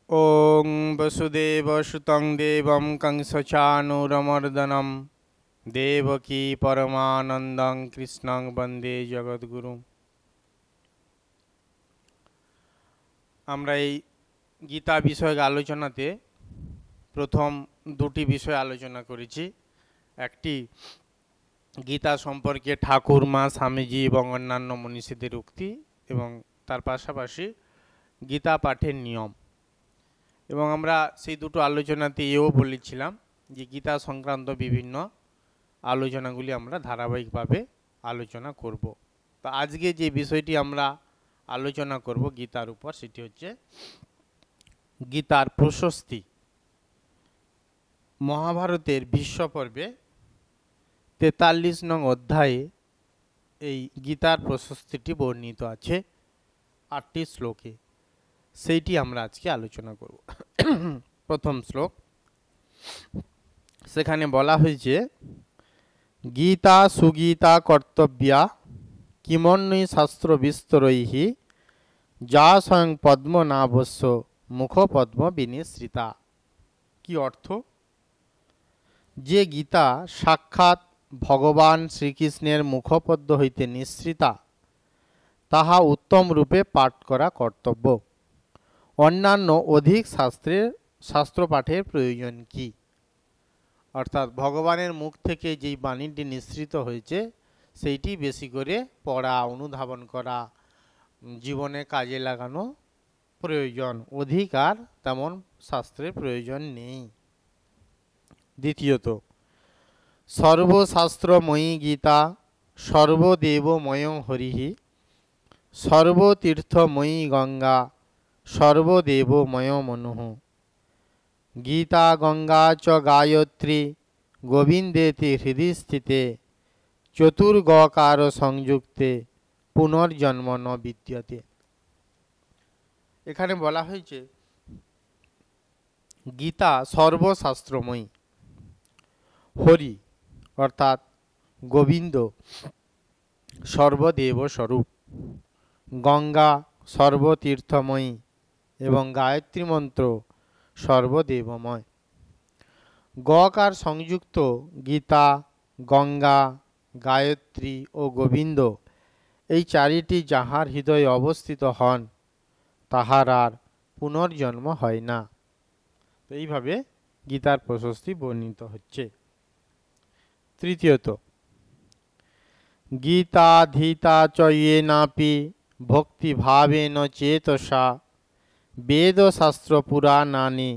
ओं वसुदेवसुतं देवं कंसचाणूरमर्दनं देवकी परमानन्दं कृष्णं वन्दे जगद्गुरुं। আমরা এই গীতা বিষয়ক আলোচনাতে প্রথম দুটি বিষয় আলোচনা করেছি। একটি গীতা সম্পর্কে ঠাকুর মা স্বামীজি এবং অন্যান্য মনীষীদের উক্তি এবং তার পাশাপাশি গীতা পাঠের নিয়ম। এবং আমরা সেই দুটো আলোচনাতে এও বলেছিলাম যে গীতা সংক্রান্ত বিভিন্ন আলোচনাগুলি আমরা ধারাবাহিকভাবে আলোচনা করব। তো আজকে যে বিষয়টি আমরা আলোচনা করব গীতার উপর, সেটি হচ্ছে গীতার প্রশস্তি। মহাভারতের ভীষ্ম পর্বে 43 নং অধ্যায়ে এই গীতার প্রশস্তিটি বর্ণিত আছে 8টি শ্লোকে। সেইটি আমরা আজকে আলোচনা করব। প্রথম শ্লোক, সেখানে বলা হয়েছে গীতা সুগীতা কর্তব্যা কিমন্যই শাস্ত্র বিস্তরৈহি যা স্বয়ং পদ্মনাভস্য মুখপদ্ম বিনিসৃতা। কি অর্থ? যে গীতা সাক্ষাৎ ভগবান শ্রীকৃষ্ণের মুখপদ্ম হইতে নিঃসৃতা, তাহা উত্তম রূপে পাঠ করা কর্তব্য। অন্যান্য অধিক শাস্ত্র পাঠের প্রয়োজন কি? অর্থাৎ ভগবানের মুখ থেকে যেই বাণীটি নিঃসৃত হয়েছে সেইটি বেশি করে পড়া, অনুধাবন করা, জীবনে কাজে লাগানো প্রয়োজন। অধিক আর তেমন শাস্ত্রের প্রয়োজন নেই। দ্বিতীয়ত, সর্বশাস্ত্রময়ী গীতা সর্বদেবময় হরিহি সর্বতীর্থময়ী গঙ্গা সর্বদেবময় মনুঃ। গীতা গঙ্গা চ গায়ত্রী গোবিন্দেতি হৃদি স্থিতে চতুর্গকার সংযুক্তে পুনর্জন্ম ন বিদ্যতে। এখানে বলা হয়েছে গীতা সর্বশাস্ত্রময়ী, হরি অর্থাৎ গোবিন্দ সর্বদেব স্বরূপ, গঙ্গা সর্বতীর্থময়ী এবং গায়ত্রী মন্ত্র সর্বদেবময়। গকার সংযুক্ত গীতা, গঙ্গা, গায়ত্রী ও গোবিন্দ এই চারিটি যাহার হৃদয়ে অবস্থিত হন তাহার আর পুনর্জন্ম হয় না। তো এইভাবে গীতার প্রশস্তি বর্ণিত হচ্ছে। তৃতীয়ত, গীতাধীতা চ ইয়েনাপি ভক্তিভাবেন চেতসা বেদশাস্ত্র পুরাণানি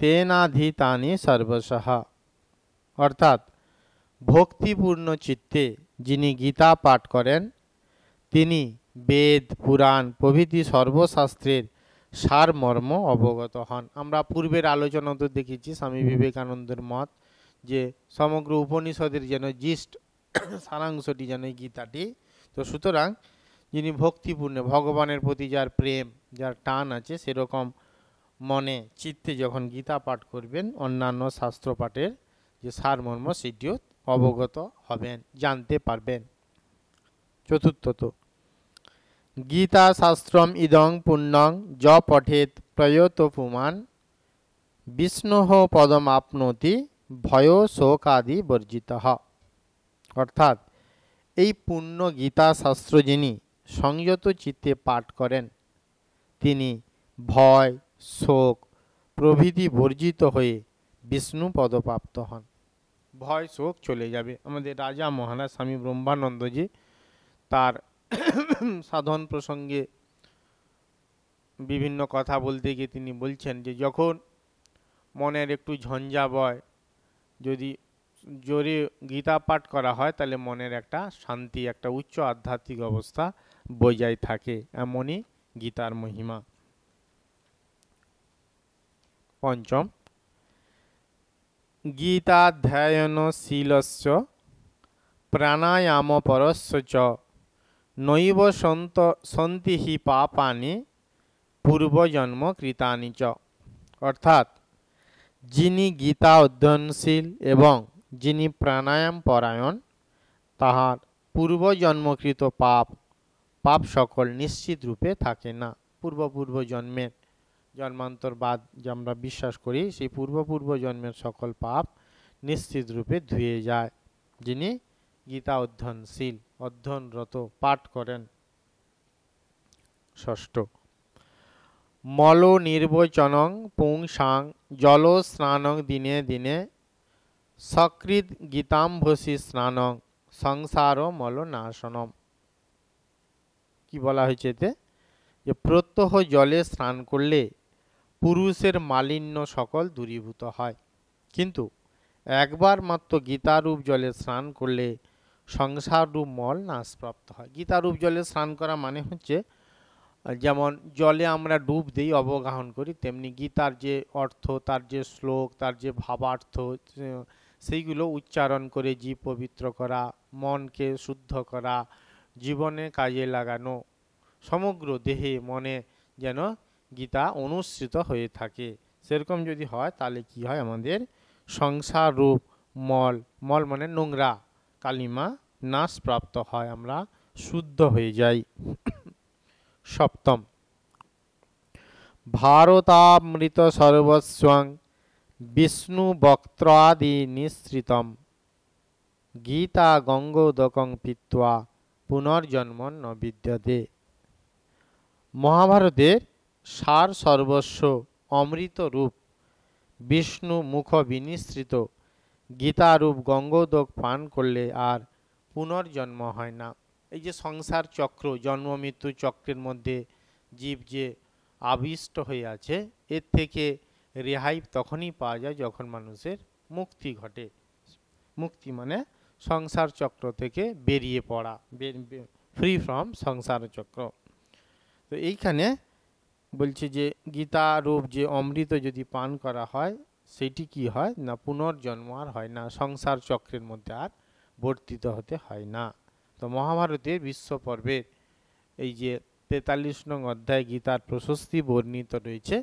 তেনাধীতানি সর্বশঃ। অর্থাৎ ভক্তিপূর্ণ চিত্তে যিনি গীতা পাঠ করেন তিনি বেদ, পুরাণ প্রভৃতি সর্বশাস্ত্রের সারমর্ম অবগত হন। আমরা পূর্বের আলোচনাতে দেখেছি স্বামী বিবেকানন্দের মত যে সমগ্র উপনিষদের যেন জিষ্ট সারাংশটি যেন এই গীতাটি। তো সুতরাং যিনি ভক্তিপূর্ণ, ভগবানের প্রতি যার প্রেম, যার টান আছে, সেরকম মনে চিত্তে যখন গীতা পাঠ করবেন অন্যান্য শাস্ত্র পাঠের যে সারমর্ম সেটিও অবগত হবেন, জানতে পারবেন। চতুর্থত, গীতা শাস্ত্রম ইদং পুণ্যং য পঠেত প্রয়ত পুমান বিষ্ণুঃ পদম আপনোতি ভয় শোকাদি বর্জিতঃ। অর্থাৎ এই পূর্ণ গীতা শাস্ত্র যিনি সংযত চিত্তে পাঠ করেন তিনি ভয়, শোক প্রভৃতি বর্জিত হয়ে বিষ্ণু পদপ্রাপ্ত হন। ভয় শোক চলে যাবে। আমাদের রাজা মহারাজ স্বামী ব্রহ্মানন্দজি তার সাধন প্রসঙ্গে বিভিন্ন কথা বলতে গিয়ে তিনি বলছেন যে যখন মনের একটু ঝঞ্ঝা বয়, যদি জোরে গীতা পাঠ করা হয় তাহলে মনের একটা শান্তি, একটা উচ্চ আধ্যাত্মিক অবস্থা বজায় থাকে। এমনই গীতার মহিমা। পঞ্চম, গীতাধ্যায়নশীলস্য প্রাণায়াম পরস্য চ নৈব সন্তি হি পাপানি পূর্বজন্ম কৃতানি চ। অর্থাৎ যিনি গীতা অধ্যয়নশীল এবং যিনি প্রাণায়াম পরায়ণ তাহার পূর্বজন্মকৃত পাপ সকল নিশ্চিত রূপে থাকে না। পূর্ব জন্মের জন্মান্তরবাদ যে আমরা বিশ্বাস করি, সেই পূর্ব জন্মের সকল পাপ নিশ্চিত রূপে ধুয়ে যায় যিনি গীতা অধ্যয়নশীল, অধ্যয়নরত, পাঠ করেন। ষষ্ঠ, মল নির্বচনং পুংসাং জল স্নানং দিনে দিনে সকৃত গীতাম্ভসি স্নানং সংসার মল নাশনম। কি বলা হয়েছে এতে? যে প্রত্যহ জলে স্নান করলে পুরুষের মালিন্য সকল দূরীভূত হয়, কিন্তু একবার মাত্র গীতারূপ জলে স্নান করলে সংসার রূপ মল নাশপ্রাপ্ত হয়। গীতারূপ জলে স্নান করা মানে হচ্ছে, যেমন জলে আমরা ডুব দিই, অবগাহন করি, তেমনি গীতার যে অর্থ, তার যে শ্লোক, তার যে ভাবার্থ, সেইগুলো উচ্চারণ করে জীব পবিত্র করা, মনকে শুদ্ধ করা, জীবনে কাজে লাগানো, সমগ্র দেহে মনে যেন গীতা অনুসৃত হয়ে থাকে। সেরকম যদি হয় তাহলে কি হয়, আমাদের সংসার রূপ মল, মল মানে নোংরা, কালিমা নাশ প্রাপ্ত হয়, আমরা শুদ্ধ হয়ে যাই। সপ্তম, ভারতামৃত সর্বস্বং বিষ্ণু বক্ত্রাদি নিঃসৃতম গীতা গঙ্গোদকং পিত্বা পুনর্জন্ম ন বিদ্যতে। মহাভারতের সার সর্বস্ব অমৃত রূপ বিষ্ণু মুখ বিনিসৃত গীতারূপ গঙ্গোদক পান করলে আর পুনর্জন্ম হয় না। এই যে সংসার চক্র, জন্ম মৃত্যু চক্রের মধ্যে জীব যে আবিষ্ট হয়ে আছে, এর থেকে রেহাই তখনই পাওয়া যায় যখন মানুষের মুক্তি ঘটে। মুক্তি মানে সংসার চক্র থেকে বেরিয়ে পড়া, ফ্রি ফ্রম সংসার চক্র। তো এইখানে বলছে যে গীতা রূপ যে অমৃত যদি পান করা হয়, সেটি কি হয় না, পুনর্জন্ম আর হয় না, সংসার চক্রের মধ্যে আর বর্তিত হতে হয় না। তো মহাভারতের বিশ্ব পর্বের এই যে 43 নং অধ্যায় গীতার প্রশস্তি বর্ণিত রয়েছে,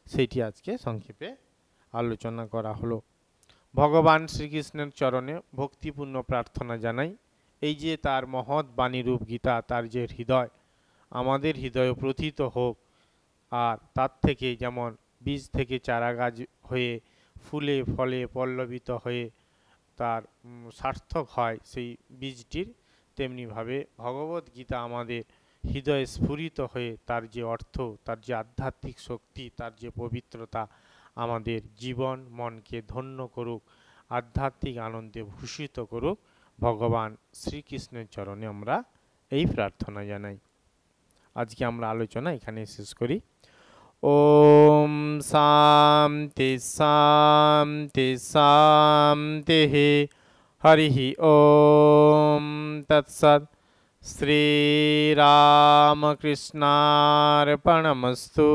সেটি আজকে সংক্ষেপে আলোচনা করা হলো। ভগবান শ্রীকৃষ্ণের চরণে ভক্তিপূর্ণ প্রার্থনা জানাই, এই যে তার মহৎ বাণীরূপ গীতা, তার যে হৃদয়, আমাদের হৃদয়ে প্রথিত হোক, আর তার থেকে যেমন বীজ থেকে চারা গাছ হয়ে ফুলে ফলে পল্লবিত হয়ে তার সার্থক হয় সেই বীজটির, তেমনিভাবে ভগবত গীতা আমাদের হৃদয়ে স্ফুরিত হয়ে তার যে অর্থ, তার যে আধ্যাত্মিক শক্তি, তার যে পবিত্রতা আমাদের জীবন মনকে ধন্য করুক, আধ্যাত্মিক আনন্দে ভূষিত করুক। ভগবান শ্রীকৃষ্ণের চরণে আমরা এই প্রার্থনা জানাই। আজকে আমরা আলোচনা এখানে শেষ করি। ওম শান্তি শান্তি শান্তি। হরি ওম তৎসৎ। শ্রীরামকৃষ্ণার্পণমস্তু।